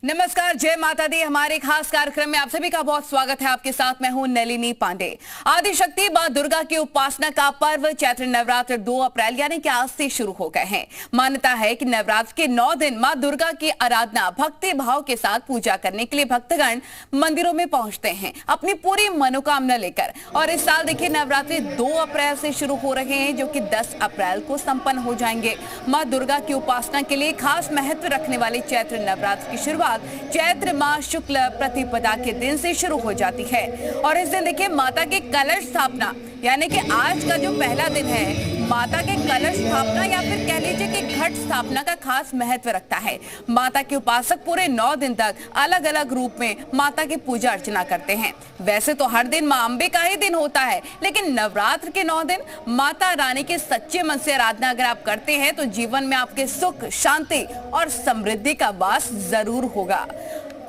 नमस्कार, जय माता दी। हमारे खास कार्यक्रम में आप सभी का बहुत स्वागत है। आपके साथ मैं हूं नलिनी पांडे। आदिशक्ति मां दुर्गा की उपासना का पर्व चैत्र नवरात्र 2 अप्रैल यानी कि आज से शुरू हो गए हैं। मान्यता है कि नवरात्र के 9 दिन मां दुर्गा की आराधना भक्ति भाव के साथ पूजा करने के लिए भक्तगण मंदिरों में पहुंचते हैं अपनी पूरी मनोकामना लेकर। और इस साल देखिए नवरात्रि 2 अप्रैल से शुरू हो रहे हैं जो कि 10 अप्रैल को संपन्न हो जाएंगे। मां दुर्गा की उपासना के लिए खास महत्व रखने वाले चैत्र नवरात्र की शुरुआत चैत्र माह शुक्ल प्रतिपदा के दिन से शुरू हो जाती है। और इस दिन देखिए माता के कलश स्थापना यानी कि आज का जो पहला दिन है माता के कलश स्थापना या फिर कह लीजिए कि घट स्थापना का खास महत्व रखता है। माता के उपासक पूरे 9 दिन तक अलग अलग रूप में माता की पूजा अर्चना करते हैं। वैसे तो हर दिन मां अम्बे का ही दिन होता है, लेकिन नवरात्र के 9 दिन माता रानी के सच्चे मन से आराधना अगर आप करते हैं तो जीवन में आपके सुख, शांति और समृद्धि का वास जरूर होगा।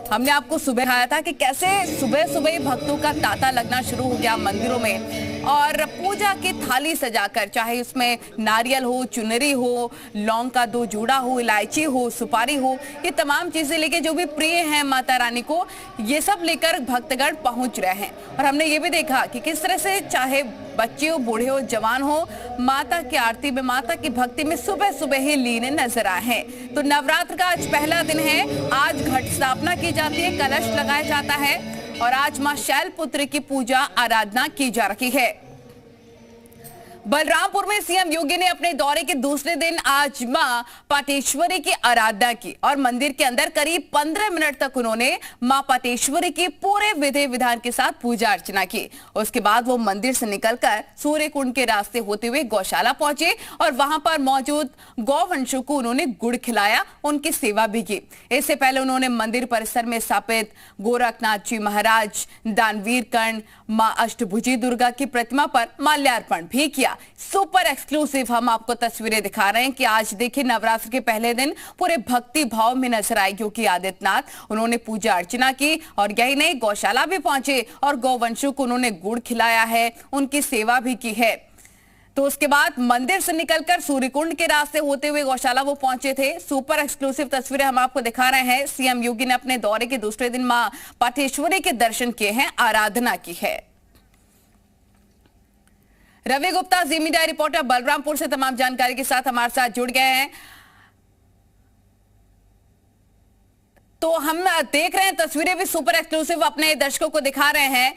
हमने आपको सुबह दिखाया था कि कैसे सुबह सुबह भक्तों का तांता लगना शुरू हो गया मंदिरों में और पूजा की थाली सजाकर, चाहे उसमें नारियल हो, चुनरी हो, लौंग का 2 जूड़ा हो, इलायची हो, सुपारी हो, ये तमाम चीजें लेके जो भी प्रिय हैं माता रानी को, ये सब लेकर भक्तगण पहुंच रहे हैं। और हमने ये भी देखा कि किस तरह से चाहे बच्चे हो, बूढ़े हो, जवान हो, माता की आरती में, माता की भक्ति में सुबह सुबह ही लीन नजर आए हैं। तो नवरात्र का आज पहला दिन है। आज घट स्थापना की जाती है, कलश लगाया जाता है और आज मां शैलपुत्री की पूजा आराधना की जा रही है। बलरामपुर में सीएम योगी ने अपने दौरे के दूसरे दिन आज मां पाटेश्वरी की आराधना की और मंदिर के अंदर करीब 15 मिनट तक उन्होंने मां पाटेश्वरी की पूरे विधि विधान के साथ पूजा अर्चना की। उसके बाद वो मंदिर से निकलकर सूर्य कुंड के रास्ते होते हुए गौशाला पहुंचे और वहां पर मौजूद गौवंशों को उन्होंने गुड़ खिलाया, उनकी सेवा भी की। इससे पहले उन्होंने मंदिर परिसर में स्थापित गोरखनाथ जी महाराज, दानवीर कर्ण, मां अष्टभुजी दुर्गा की प्रतिमा पर माल्यार्पण भी किया। सुपर एक्सक्लूसिव हम आपको तस्वीरें दिखा रहे हैं कि आज देखिए नवरात्र के पहले दिन पूरे भक्ति भाव में नजर आए योगी आदित्यनाथ। उन्होंने पूजा अर्चना की और यही नहीं, गौशाला भी पहुंचे और गौवंशों को उन्होंने गुड़ खिलाया है, उनकी सेवा भी की है। तो उसके बाद मंदिर से निकलकर सूर्यकुंड के रास्ते होते हुए गौशाला वो पहुंचे थे। सुपर एक्सक्लूसिव तस्वीरें हम आपको दिखा रहे हैं। सीएम योगी ने अपने दौरे के दूसरे दिन मां पाटेश्वरी के दर्शन किए हैं, आराधना की है। रवि गुप्ता जी मीडिया रिपोर्टर बलरामपुर से तमाम जानकारी के साथ हमारे साथ जुड़ गए हैं। तो हम देख रहे हैं तस्वीरें भी सुपर एक्सक्लूसिव अपने दर्शकों को दिखा रहे हैं।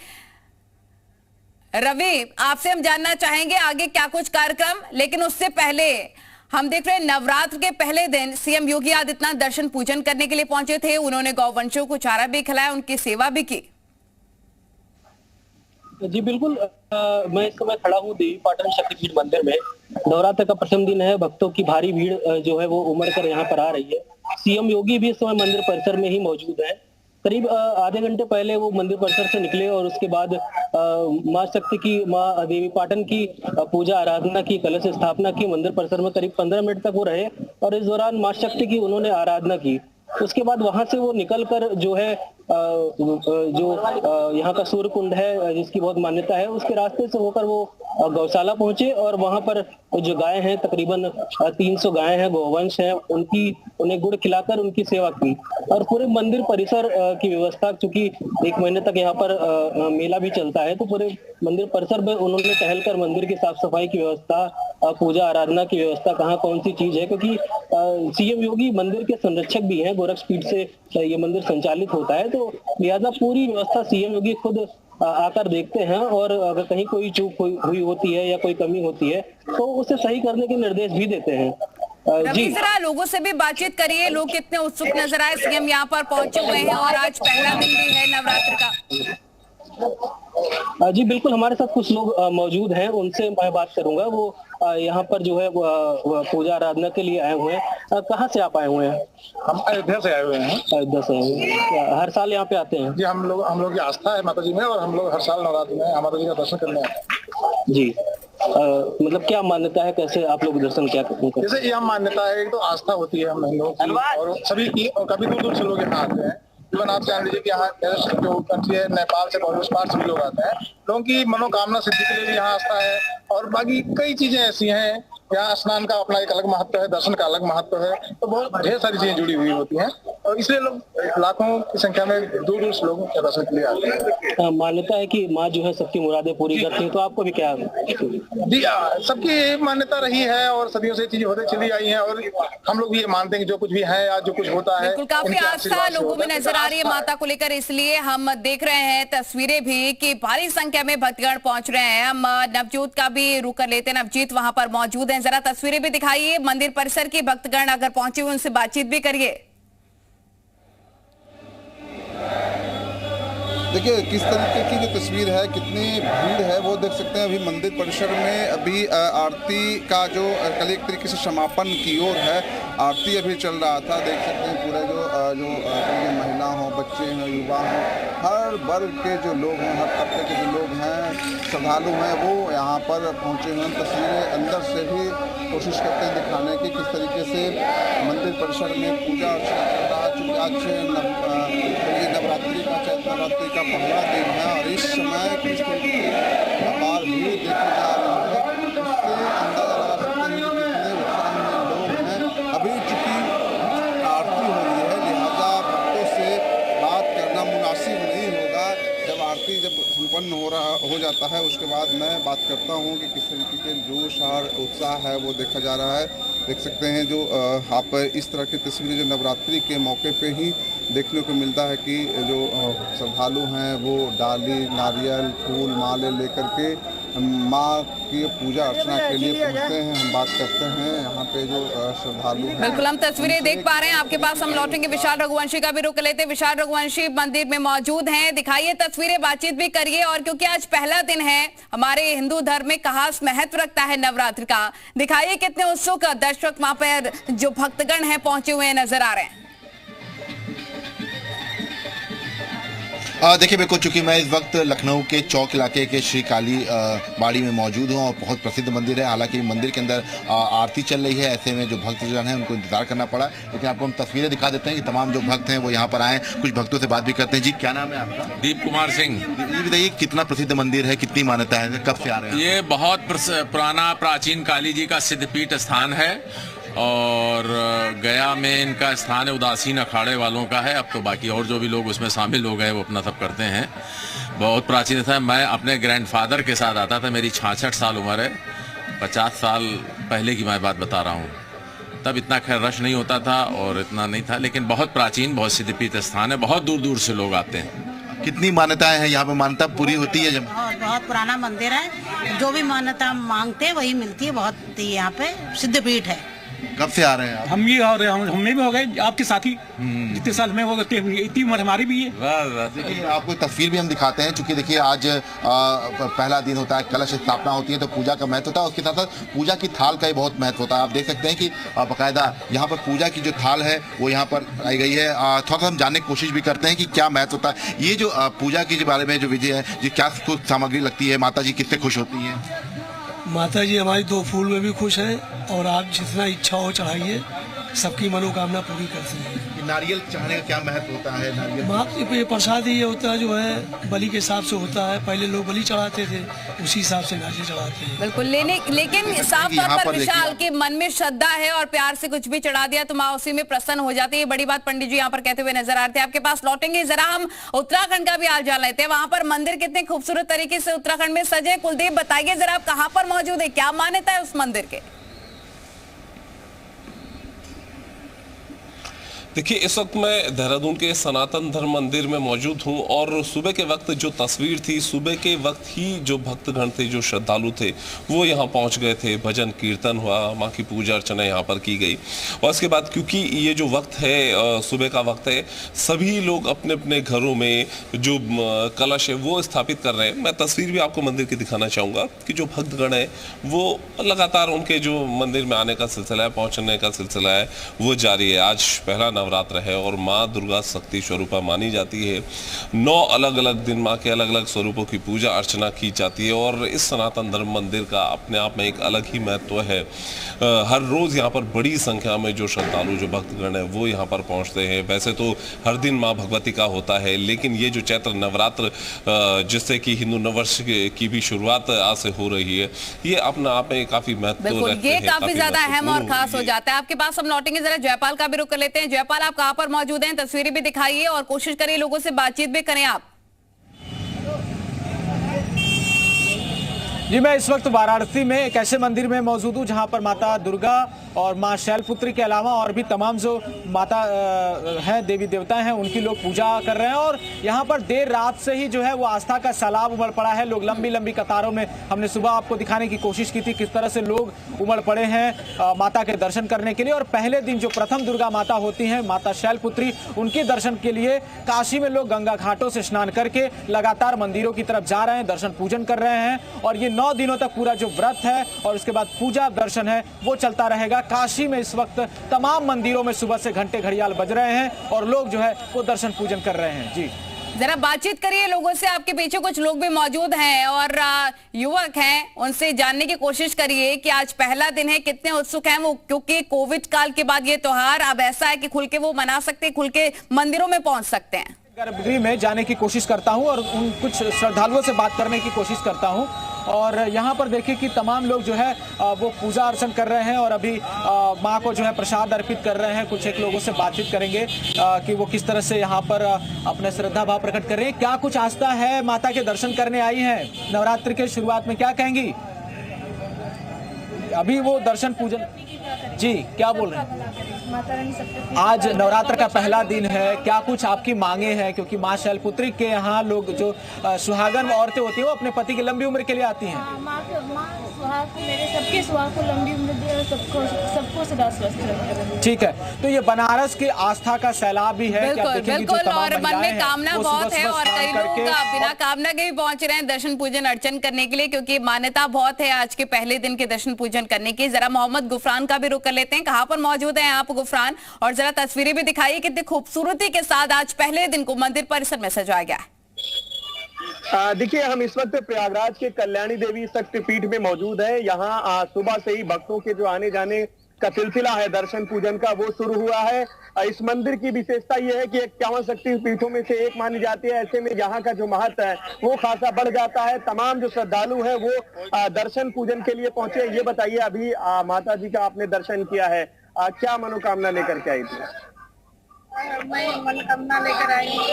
रवि, आपसे हम जानना चाहेंगे आगे क्या कुछ कार्यक्रम, लेकिन उससे पहले हम देख रहे हैं नवरात्र के पहले दिन सीएम योगी आदित्यनाथ दर्शन पूजन करने के लिए पहुंचे थे। उन्होंने गौवंशों को चारा भी खिलाया, उनकी सेवा भी की। जी बिल्कुल, मैं इस समय खड़ा हूँ देवी पाटन शक्तिपीठ मंदिर में। नवरात्र का प्रथम दिन है, भक्तों की भारी भीड़ जो है वो उमड़ कर यहाँ पर आ रही है। सीएम योगी भी इस समय मंदिर परिसर में ही मौजूद है। करीब आधे घंटे पहले वो मंदिर परिसर से निकले और उसके बाद मां शक्ति की, मां देवी पाटन की पूजा आराधना की, कलश स्थापना की। मंदिर परिसर में करीब 15 मिनट तक वो रहे और इस दौरान मां शक्ति की उन्होंने आराधना की। उसके बाद वहां से वो निकलकर जो है यहाँ का सूर्य कुंड है जिसकी बहुत मान्यता है, उसके रास्ते से होकर वो गौशाला पहुंचे और वहां पर जो गाय हैं, तकरीबन 300 गाय हैं, गौवंश हैं, उन्हें गुड़ खिलाकर उनकी सेवा की। और पूरे मंदिर परिसर की व्यवस्था, चूंकि 1 महीने तक यहाँ पर मेला भी चलता है, तो पूरे मंदिर परिसर में उन्होंने टहलकर मंदिर की साफ सफाई की व्यवस्था, पूजा आराधना की व्यवस्था, कहाँ कौन सी चीज है, क्योंकि सीएम योगी मंदिर के संरक्षक भी हैं, गोरखपीठ से ये मंदिर संचालित होता है, तो लिहाजा पूरी व्यवस्था सीएम योगी खुद आकर देखते हैं और अगर कहीं कोई चूक हुई होती है या कोई कमी होती है तो उसे सही करने के निर्देश भी देते हैं। जी जरा लोगों से भी बातचीत करिए, लोग कितने उत्सुक नजर आए। सीएम यहाँ पर पहुंचे हुए हैं और आज पहला दिन भी है नवरात्र का। जी बिल्कुल, हमारे साथ कुछ लोग मौजूद हैं, उनसे मैं बात करूंगा। वो यहाँ पर जो है पूजा आराधना के लिए आए हुए हैं। कहाँ से आप आए हुए हैं? हम अयोध्या से आए हुए हैं। अयोध्या से आए हुए हैं। हर साल यहाँ पे आते हैं? जी हम लोग की आस्था है माता जी में और हम लोग हर साल नवरात्र में माता जी का दर्शन करने आते हैं। जी मतलब क्या मान्यता है, कैसे आप लोग दर्शन क्या करते हैं? जैसे यह मान्यता है, एक तो आस्था होती है हम लोगों की और सभी की, और काफी दूर दूर से लोग यहाँ आते हैं। इवन आप जान लीजिए कि यहाँ जो कंट्री है नेपाल से, पार से भी लोग आते हैं। लोगों की मनोकामना सिद्धि के लिए भी यहाँ आस्था है। और बाकी कई चीजें ऐसी हैं, यहाँ स्नान का अपना एक अलग महत्व है, दर्शन का अलग महत्व है, तो बहुत ढेर सारी चीजें जुड़ी हुई होती हैं और इसलिए लोग लाखों की संख्या में दूर दूर से लोग दर्शन के लिए आते हैं। मान्यता है कि माँ जो है सबकी मुरादें पूरी करती हैं, तो आपको भी क्या जी सबकी मान्यता रही है और सदियों से चीजें होती चली आई हैं और हम लोग भी ये मानते हैं कि जो कुछ भी है या जो कुछ होता है बिल्कुल, काफी इनके आस्था आशीर्वाद से लोगों में होता है। नजर आ रही है माता को लेकर, इसलिए हम देख रहे हैं तस्वीरें भी कि भारी संख्या में भक्तगण पहुंच रहे हैं। हम नवजोत का भी रुख कर लेते हैं, नवजीत वहां पर मौजूद हैं, जरा तस्वीरें भी दिखाइए मंदिर परिसर की। भक्तगण अगर पहुंचे हुए उनसे बातचीत भी करिए। देखिए किस तरीके की जो तस्वीर है, कितनी भीड़ है वो देख सकते हैं। अभी मंदिर परिसर में अभी आरती का जो कल एक तरीके से समापन की ओर है, आरती अभी चल रहा था। देख सकते हैं पूरे जो महिला हो, बच्चे हैं, युवा हों, हर वर्ग के जो लोग हैं, हर तबके के जो लोग हैं, श्रद्धालु हैं, वो यहाँ पर पहुँचे हुए हैं। तस्वीरें अंदर से भी कोशिश करते हैं दिखाने की किस तरीके से मंदिर परिसर में पूजा अर्चना चल रहा है। चूँकि आज नवरात्रि का चैत्र नवरात्रि का पहला दिन है और इस समय किस तरीके की अपार भीड़ देखी जा रही है, उससे अंदाजा लगा सकते हैं कि कितने उत्साह में लोग हैं। अभी चूँकि आरती हो रही है, लिहाजा भक्तों से बात करना मुनासिब नहीं होगा। जब आरती संपन्न हो जाता है उसके बाद मैं बात करता हूँ कि किस तरीके के जोश और उत्साह है वो देखा जा रहा है। देख सकते हैं जो आप इस तरह की तस्वीरें जो नवरात्रि के मौके पे ही देखने को मिलता है कि जो श्रद्धालु हैं वो डाली, नारियल, फूल, माले लेकर के माँ की पूजा अर्चना के लिए पहुँचते हैं। हम बात करते हैं यहाँ पे जो श्रद्धालु हैं। बिल्कुल, हम तस्वीरें देख पा रहे हैं, आपके पास हम लौटेंगे। विशाल रघुवंशी का भी रुख लेते हैं। विशाल रघुवंशी मंदिर में मौजूद हैं, दिखाइए तस्वीरें, बातचीत भी करिए। और क्योंकि आज पहला दिन है, हमारे हिंदू धर्म में खास महत्व रखता है नवरात्र का, दिखाइए कितने उत्सुक दर्शक वहां पर जो भक्तगण हैं पहुंचे हुए नजर आ रहे हैं। देखिए बिल्कुल, चूंकि मैं इस वक्त लखनऊ के चौक इलाके के श्री काली बाड़ी में मौजूद हूँ और बहुत प्रसिद्ध मंदिर है। हालांकि मंदिर के अंदर आरती चल रही है, ऐसे में जो भक्तजन हैं उनको इंतजार करना पड़ा, लेकिन आपको हम तस्वीरें दिखा देते हैं कि तमाम जो भक्त हैं वो यहाँ पर आए। कुछ भक्तों से बात भी करते हैं। जी क्या नाम है आपका? दीप कुमार सिंह। ये बताइए कितना प्रसिद्ध मंदिर है, कितनी मान्यता है, कब से आ रहे हैं? ये बहुत पुराना प्राचीन काली जी का सिद्धपीठ स्थान है और गया में इनका स्थान है, उदासीन अखाड़े वालों का है। अब तो बाकी और जो भी लोग उसमें शामिल हो गए वो अपना सब करते हैं। बहुत प्राचीन था। मैं अपने ग्रैंडफादर के साथ आता था, मेरी 66 साल उम्र है, 50 साल पहले की मैं बात बता रहा हूँ। तब इतना खैर रश नहीं होता था और इतना नहीं था, लेकिन बहुत प्राचीन, बहुत सिद्धपीठ स्थान है, बहुत दूर दूर से लोग आते हैं। कितनी मान्यताएं हैं यहाँ पे? मान्यता पूरी होती है? जब बहुत पुराना मंदिर है, जो भी मान्यता मांगते हैं वही मिलती है। बहुत यहाँ पे सिद्धपीठ है। कब से आ रहे हैं आप? हम ये और हमने भी हो गए आपके साथी, जितने साल में हो गए इतनी उम्र हमारी भी है। देखिए आपको तस्वीर भी हम दिखाते हैं, क्योंकि देखिए आज पहला दिन होता है, कलश स्थापना होती है, तो पूजा का महत्व होता है। उसके साथ साथ पूजा की थाल का ही बहुत महत्व होता है। आप देख सकते हैं कि बाकायदा यहाँ पर पूजा की जो थाल है वो यहाँ पर आई गई है। थोड़ा सा हम जानने की कोशिश भी करते हैं कि क्या महत्व होता है। ये जो पूजा के बारे में जो विजय है, जो क्या सामग्री लगती है, माता जी कितने खुश होती हैं? माता जी हमारी 2 फूल में भी खुश हैं और आप जितना इच्छा हो चढ़ाइए, सबकी मनोकामना पूरी करती है। नारियल चढ़ाने का क्या महत्व होता है? नारियल ये प्रसाद ये होता है, जो है बलि के हिसाब से होता है। पहले लोग बलि चढ़ाते थे, उसी हिसाब से नारियल चढ़ाते हैं। बिल्कुल, लेकिन साफ तौर पर विशाल के मन में श्रद्धा है और प्यार से कुछ भी चढ़ा दिया तो माँ उसी में प्रसन्न हो जाती है। बड़ी बात पंडित जी यहाँ पर कहते हुए नजर आ रहे थे। आपके पास लौटेंगे, जरा हम उत्तराखंड का भी हाल जान लेते हैं। वहां पर मंदिर कितने खूबसूरत तरीके से उत्तराखंड में सजे। कुलदीप बताइए जरा, आप कहाँ पर मौजूद है, क्या मान्यता है उस मंदिर के? देखिए इस वक्त मैं देहरादून के सनातन धर्म मंदिर में मौजूद हूं और सुबह के वक्त जो तस्वीर थी, सुबह के वक्त ही जो भक्तगण थे, जो श्रद्धालु थे, वो यहां पहुंच गए थे। भजन कीर्तन हुआ, मां की पूजा अर्चना यहां पर की गई और इसके बाद क्योंकि ये जो वक्त है सुबह का वक्त है, सभी लोग अपने अपने घरों में जो कलश है वो स्थापित कर रहे हैं। मैं तस्वीर भी आपको मंदिर की दिखाना चाहूँगा कि जो भक्तगण है वो लगातार उनके जो मंदिर में आने का सिलसिला है, पहुँचने का सिलसिला है, वो जारी है। आज पहला नवरात्र है और माँ दुर्गा शक्ति स्वरूपा मानी जाती है। 9 अलग अलग दिन माँ के अलग अलग स्वरूपों की पूजा अर्चना की जाती है और इस सनातन धर्म मंदिर का अपने आप में एक अलग ही महत्व है। हर रोज़ यहाँ पर बड़ी संख्या में जो श्रद्धालु जो भक्तगण है वो यहाँ पर पहुँचते हैं। वैसे तो हर दिन माँ भगवती का होता है, लेकिन ये जो चैत्र नवरात्र जिससे कि हिंदू नववर्ष की भी शुरुआत आज से हो रही है, ये अपना आप में काफी महत्व रखते हैं। ये काफी ज्यादा अहम और खास हो जाता है। आपके पास हम लौटेंगे, जरा जयपाल का भी रुख कर लेते हैं। जयपाल, आप कहां पर मौजूद हैं? तस्वीरें भी दिखाइए और कोशिश करिए लोगों से बातचीत भी करें आप। जी, मैं इस वक्त वाराणसी में एक ऐसे मंदिर में मौजूद हूँ जहाँ पर माता दुर्गा और माँ शैलपुत्री के अलावा और भी तमाम जो माता हैं, देवी देवता हैं, उनकी लोग पूजा कर रहे हैं। और यहाँ पर देर रात से ही जो है वो आस्था का सैलाब उमड़ पड़ा है। लोग लंबी लंबी कतारों में, हमने सुबह आपको दिखाने की कोशिश की थी किस तरह से लोग उमड़ पड़े हैं माता के दर्शन करने के लिए। और पहले दिन जो प्रथम दुर्गा माता होती हैं, माता शैलपुत्री, उनके दर्शन के लिए काशी में लोग गंगा घाटों से स्नान करके लगातार मंदिरों की तरफ जा रहे हैं, दर्शन पूजन कर रहे हैं। और ये 9 दिनों तक पूरा जो व्रत है और उसके बाद पूजा दर्शन है वो चलता रहेगा। काशी में इस वक्त तमाम मंदिरों में सुबह से घंटे घड़ियाल बज रहे हैं और लोग जो है वो दर्शन पूजन कर रहे हैं। जी, जरा बातचीत करिए लोगों से। आपके पीछे कुछ लोग भी मौजूद हैं और युवक हैं, उनसे जानने की कोशिश करिए कि आज पहला दिन है, कितने उत्सुक हैं वो, क्योंकि कोविड काल के बाद ये त्योहार अब ऐसा है कि खुल के वो मना सकते हैं, खुल के मंदिरों में पहुंच सकते हैं। गर्भगृह में जाने की कोशिश करता हूं और उन कुछ श्रद्धालुओं से बात करने की कोशिश करता हूं। और यहाँ पर देखिए कि तमाम लोग जो है वो पूजा अर्चन कर रहे हैं और अभी माँ को जो है प्रसाद अर्पित कर रहे हैं। कुछ एक लोगों से बातचीत करेंगे कि वो किस तरह से यहाँ पर अपने श्रद्धा भाव प्रकट कर रहे हैं। क्या कुछ आस्था है, माता के दर्शन करने आई हैं नवरात्र के शुरुआत में, क्या कहेंगी? अभी वो दर्शन पूजन, जी क्या बोल रहे हैं? आज नवरात्र का पहला दिन है, क्या कुछ आपकी मांगे हैं? क्योंकि माँ शैलपुत्री के यहाँ लोग जो सुहागन औरतें होती हैं वो अपने पति की लंबी उम्र के लिए आती हैं। सबके सुहाग को लंबी उम्र दे और सबको सदा स्वस्थ रखे। ठीक है, तो ये बनारस के आस्था का सैलाब भी है। बिल्कुल बिल्कुल, और मन में कामना बहुत है और कई लोग बिना कामना के भी पहुंच रहे हैं दर्शन पूजन अर्चन करने के लिए, क्योंकि मान्यता बहुत है आज के पहले दिन के दर्शन पूजन करने की। जरा मोहम्मद गुफरान का भी रुख कर लेते हैं। कहां पर मौजूद हैं आप गुफरान? और जरा तस्वीरें भी दिखाइए कितनी खूबसूरती के साथ आज पहले दिन को मंदिर परिसर में सजाया गया है। देखिए, हम इस वक्त प्रयागराज के कल्याणी देवी शक्तिपीठ में मौजूद है। यहाँ सुबह से ही भक्तों के जो आने जाने का सिलसिला है दर्शन पूजन का वो शुरू हुआ है। इस मंदिर की विशेषता यह है कि 51 शक्तिपीठों में से एक मानी जाती है। ऐसे में यहाँ का जो महत्व है वो खासा बढ़ जाता है। तमाम जो श्रद्धालु हैं वो दर्शन पूजन के लिए पहुंचे। ये बताइए, अभी माता जी का आपने दर्शन किया है, क्या मनोकामना लेकर के आई थी? मैं मनोकामना लेकर आई हूँ।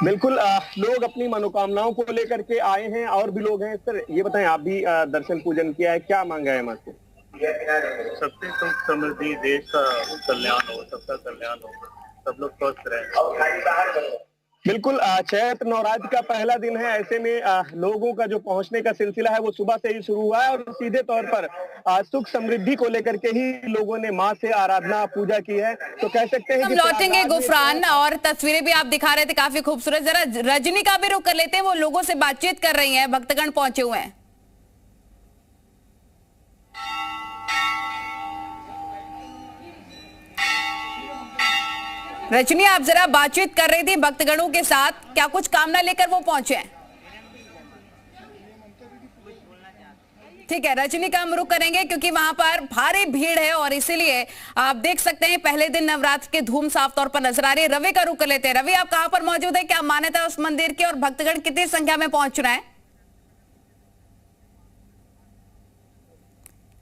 बिल्कुल, लोग अपनी मनोकामनाओं को लेकर के आए हैं और भी लोग हैं। सर ये बताएं, आप भी दर्शन पूजन किया है, क्या मांगा है माँ से? सबसे सुख समृद्धि, देश का कल्याण हो, सबका कल्याण हो, सब लोग स्वस्थ रहे। बिल्कुल, चैत्र नवरात्र का पहला दिन है। ऐसे में लोगों का जो पहुंचने का सिलसिला है वो सुबह से ही शुरू हुआ है और सीधे तौर पर सुख समृद्धि को लेकर के ही लोगों ने मां से आराधना पूजा की है। तो कह सकते हैं हम लौटेंगे गुफरान, और तस्वीरें भी आप दिखा रहे थे काफी खूबसूरत। जरा रजनी का भी रुख कर लेते हैं, वो लोगों से बातचीत कर रही है, भक्तगण पहुंचे हुए हैं। रजनी, आप जरा बातचीत कर रही थी भक्तगणों के साथ, क्या कुछ कामना लेकर वो पहुंचे हैं? ठीक है, रजनी का हम रुख करेंगे क्योंकि वहां पर भारी भीड़ है और इसीलिए आप देख सकते हैं पहले दिन नवरात्र की धूम साफ तौर पर नजर आ रही है। रवि का रुख कर लेते हैं। रवि, आप कहां पर मौजूद है, क्या मान्यता है उस मंदिर की और भक्तगण कितनी संख्या में पहुंच रहे हैं?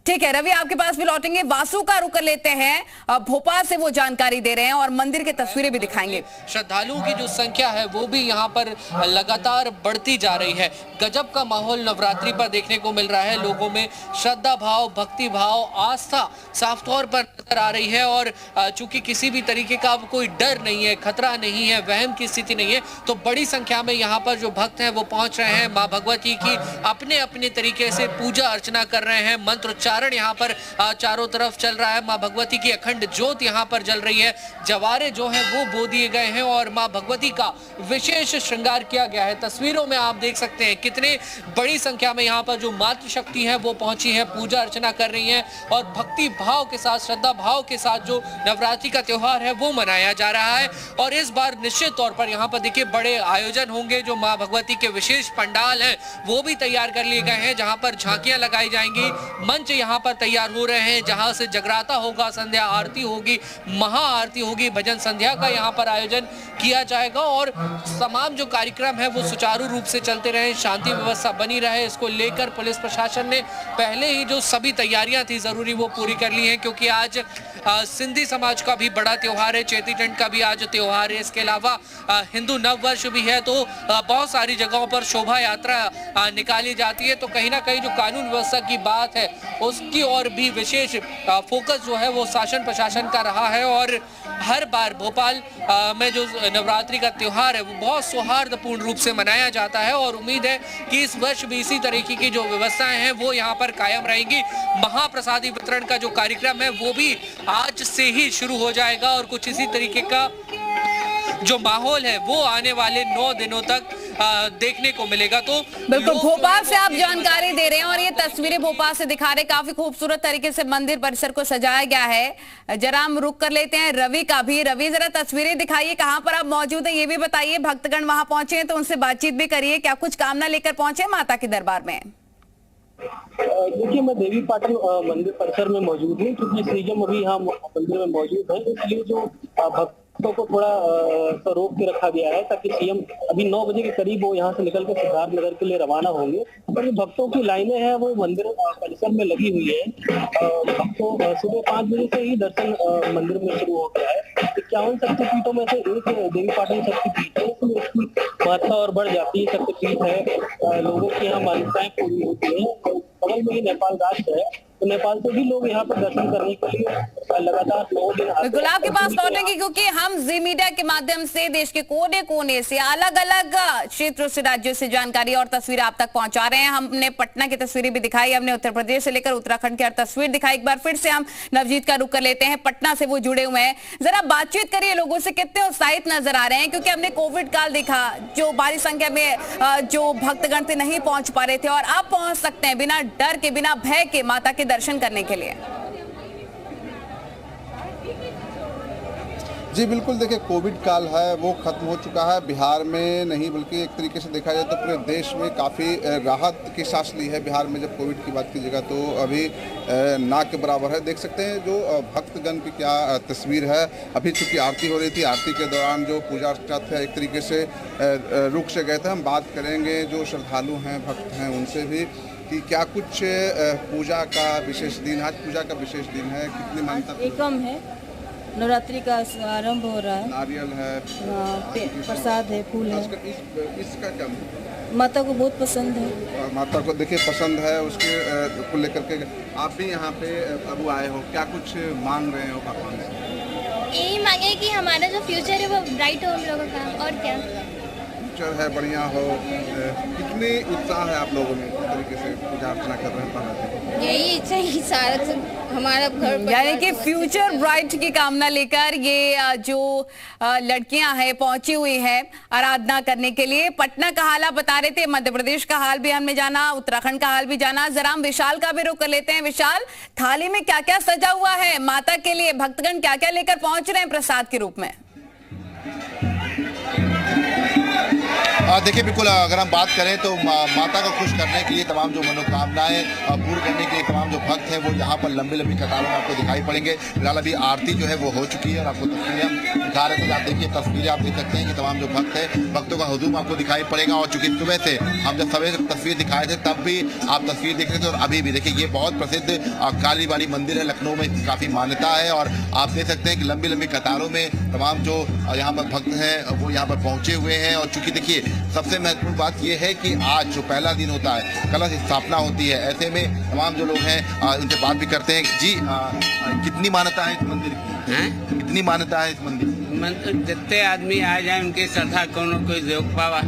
ठीक है रवि, आपके पास भी लौटेंगे। वासु का रुख कर लेते हैं, भोपाल से वो जानकारी दे रहे हैं और मंदिर की तस्वीरें भी दिखाएंगे। श्रद्धालुओं की जो संख्या है वो भी यहाँ पर लगातार बढ़ती जा रही है। गजब का माहौल नवरात्रि पर देखने को मिल रहा है। लोगों में श्रद्धा भाव, भक्ति भाव, आस्था साफ तौर पर नजर आ रही है। और चूंकि किसी भी तरीके का कोई डर नहीं है, खतरा नहीं है, वहम की स्थिति नहीं है, तो बड़ी संख्या में यहाँ पर जो भक्त हैं वो पहुंच रहे हैं। माँ भगवती की अपने अपने तरीके से पूजा अर्चना कर रहे हैं, मंत्रोच्चार प्रचारण यहाँ पर चारों तरफ चल रहा है। माँ भगवती की अखंड ज्योत यहाँ पर जल रही है, जवारे जो है वो बो दिए गए हैं और माँ भगवती का विशेष श्रृंगार किया गया है। तस्वीरों में आप देख सकते हैं कितने बड़ी संख्या में यहाँ पर जो मातृशक्ति है वो पहुंची है, पूजा अर्चना कर रही है और भक्ति भाव के साथ, श्रद्धा भाव के साथ जो नवरात्रि का त्योहार है वो मनाया जा रहा है। और इस बार निश्चित तौर पर यहाँ पर देखिए बड़े आयोजन होंगे। जो माँ भगवती के विशेष पंडाल है वो भी तैयार कर लिए गए हैं, जहाँ पर झांकियां लगाई जाएंगी, मंच यहाँ पर तैयार हो रहे हैं जहाँ से जगराता होगा, संध्या आरती होगी, महाआरती होगी, भजन संध्या का यहाँ पर आयोजन किया जाएगा और तमाम जो कार्यक्रम है वो सुचारू रूप से चलते रहे, शांति व्यवस्था बनी रहे, इसको लेकर पुलिस प्रशासन ने पहले ही जो सभी तैयारियां थी जरूरी वो पूरी कर ली है। क्योंकि आज सिंधी समाज का भी बड़ा त्योहार है, चेती चंड का भी आज त्योहार है, इसके अलावा हिंदू नव वर्ष भी है, तो बहुत सारी जगहों पर शोभा यात्रा निकाली जाती है। तो कहीं ना कहीं जो कानून व्यवस्था की बात है उसकी और भी विशेष फोकस जो है वो शासन प्रशासन का रहा है। और हर बार भोपाल में जो नवरात्रि का त्योहार है वो बहुत सौहार्दपूर्ण रूप से मनाया जाता है और उम्मीद है कि इस वर्ष भी इसी तरीके की जो व्यवस्थाएं हैं वो यहाँ पर कायम रहेंगी। महाप्रसादी वितरण का जो कार्यक्रम है वो भी आज से ही शुरू हो जाएगा और कुछ इसी तरीके का जो माहौल है वो आने वाले 9 दिनों तक देखने को मिलेगा। तो बिल्कुल भोपाल से आप जानकारी दे रहे हैं और ये तस्वीरें भोपाल से दिखा रहे, काफी खूबसूरत तरीके से मंदिर परिसर को सजाया गया है। जरा हम रुक कर लेते हैं रवि का भी। रवि जरा तस्वीरें दिखाइए, कहां पर आप मौजूद हैं ये भी बताइए। भक्तगण वहां पहुंचे हैं तो उनसे बातचीत भी करिए, क्या कुछ कामना लेकर पहुंचे माता के दरबार में? देखिए, मैं देवी पाटन मंदिर परिसर में मौजूद हूँ क्योंकि सीएम अभी यहाँ मंदिर में मौजूद है, इसलिए जो भक्तों को थोड़ा सा रोक के रखा गया है ताकि सीएम अभी 9 बजे के करीब वो यहाँ से निकल के सिद्धार्थ नगर के लिए रवाना होंगे। और जो भक्तों की लाइनें हैं वो मंदिर परिसर में लगी हुई है। भक्तों सुबह 5 बजे से ही दर्शन मंदिर में शुरू हो गया है। 51 शक्तिपीठों में से एक देवी पाटन शक्तिपीठ है, इसमें इसकी महत्ता और बढ़ जाती है। शक्तिपीठ है, लोगों की यहाँ मान्यताएं पूरी होती है। बगल में ही नेपाल राष्ट्र है, तो नेपाल से भी लोग यहाँ पर दर्शन करने के लिए लगातार 9 दिन बिल्कुल आपके पास लौटेंगे क्योंकि हम जी मीडिया के माध्यम से देश के कोने कोने से अलग अलग क्षेत्रों से, राज्यों से जानकारी और तस्वीरें आप तक पहुंचा रहे हैं। हमने पटना की तस्वीरें भी दिखाई, हमने उत्तर प्रदेश से लेकर उत्तराखंड की हर तस्वीर दिखाई। एक बार फिर से हम नवजीत का रुख कर लेते हैं, पटना से वो जुड़े हुए हैं। जरा बातचीत करिए, लोगों से कितने उत्साहित नजर आ रहे हैं? क्योंकि हमने कोविड काल देखा, जो भारी संख्या में जो भक्तगण थे नहीं पहुंच पा रहे थे और अब पहुंच सकते हैं बिना डर के, बिना भय के माता के दर्शन करने के लिए। जी बिल्कुल, देखिए कोविड काल है वो खत्म हो चुका है। बिहार में नहीं बल्कि एक तरीके से देखा जाए तो पूरे देश में काफ़ी राहत की सांस ली है। बिहार में जब कोविड की बात कीजिएगा तो अभी ना के बराबर है। देख सकते हैं जो भक्तगण की क्या तस्वीर है। अभी चूंकि आरती हो रही थी, आरती के दौरान जो पूजा अर्चना थे एक तरीके से रुक से गए थे। हम बात करेंगे जो श्रद्धालु हैं, भक्त हैं, उनसे भी कि क्या कुछ पूजा का विशेष दिन, आज पूजा का विशेष दिन है, कितनी मान्यता? एकम है, नवरात्रि का आरंभ हो रहा है, नारियल है, प्रसाद है, फूल है। इसका क्या माता को बहुत पसंद है। माता को देखिए पसंद है, उसके को लेकर के आप भी यहाँ पे अबू आए हो, क्या कुछ मांग रहे हो भगवान से? यही मांगे कि हमारा जो फ्यूचर है वो ब्राइट हो हम लोगों का, और क्या फ्यूचर है बढ़िया हो। कितनी उत्साह है आप लोगों में इस तरीके से पूजा अर्चना कर रहे हैं? यही इच्छा ही सारा हमारा घर, यानी कि फ्यूचर ब्राइट की कामना लेकर ये जो लड़कियां हैं पहुंची हुई हैं आराधना करने के लिए। पटना का हाल आप बता रहे थे, मध्य प्रदेश का हाल भी हमने जाना, उत्तराखंड का हाल भी जाना। जरा हम विशाल का भी रुख कर लेते हैं। विशाल, थाली में क्या क्या सजा हुआ है माता के लिए? भक्तगण क्या क्या लेकर पहुंच रहे हैं प्रसाद के रूप में? देखिए बिल्कुल, अगर हम बात करें तो माता को खुश करने के लिए तमाम जो मनोकामनाएं पूरी करने के लिए तमाम जो भक्त हैं वो यहाँ पर लंबी लंबी कतारों में आपको दिखाई पड़ेंगे। फिलहाल अभी आरती जो है वो हो चुकी है और आपको तस्वीरें हम दिखा रहे थे। आप देखिए तस्वीरें, आप देख सकते हैं कि तमाम जो भक्त हैं, भक्तों का हुजूम आपको दिखाई पड़ेगा। और चूंकि सुबह से हम जब सवेरे तस्वीर दिखाए थे तब भी आप तस्वीर देख रहे थे और अभी भी देखिए ये बहुत प्रसिद्ध कालीबाड़ी मंदिर है, लखनऊ में काफ़ी मान्यता है। और आप देख सकते हैं कि लंबी लंबी कतारों में तमाम जो यहाँ पर भक्त हैं वो यहाँ पर पहुँचे हुए हैं। और चूंकि देखिए सबसे महत्वपूर्ण बात यह है कि आज जो पहला दिन होता है, कलश स्थापना होती है, ऐसे में तमाम जो लोग हैं उनसे बात भी करते हैं। जी कितनी मान्यता है इस मंदिर की? कितनी मान्यता है इस मंदिर की? जितने आदमी आ जाए उनकी श्रद्धा कोनो कोई योग पावा।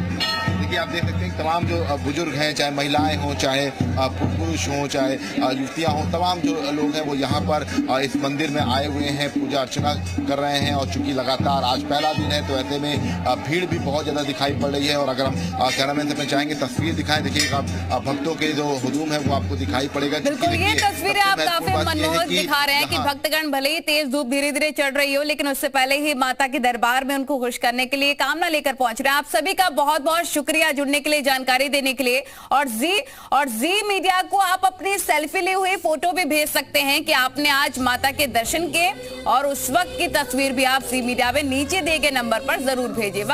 देखिए आप देख सकते हैं तमाम जो बुजुर्ग हैं, चाहे महिलाएं हों, चाहे पुरुष हों, चाहे युवतियां हों, तमाम जो लोग हैं वो यहाँ पर इस मंदिर में आए हुए हैं, पूजा अर्चना कर रहे हैं। और चूंकि लगातार आज पहला दिन है तो ऐसे में भीड़ भी बहुत ज्यादा दिखाई पड़ रही है। और अगर हम कैमरामैन से चाहेंगे तस्वीर दिखाएं, देखिएगा भक्तों के जो हुजूम है वो आपको दिखाई पड़ेगा। बिल्कुल, ये तस्वीरें आप काफी मनमोहक दिखा रहे हैं कि भक्तगण भले ही तेज धूप धीरे धीरे चढ़ रही हो, लेकिन उससे पहले ही माता के दरबार में उनको खुश करने के लिए कामना लेकर पहुंच रहे हैं। आप सभी का बहुत बहुत शुक्रिया जुड़ने के लिए, जानकारी देने के लिए। और जी मीडिया को आप अपनी सेल्फी ली हुई फोटो भी भेज सकते हैं कि आपने आज माता के दर्शन किए, और उस वक्त की तस्वीर भी आप जी मीडिया में नीचे दिए गए नंबर पर जरूर भेजिए।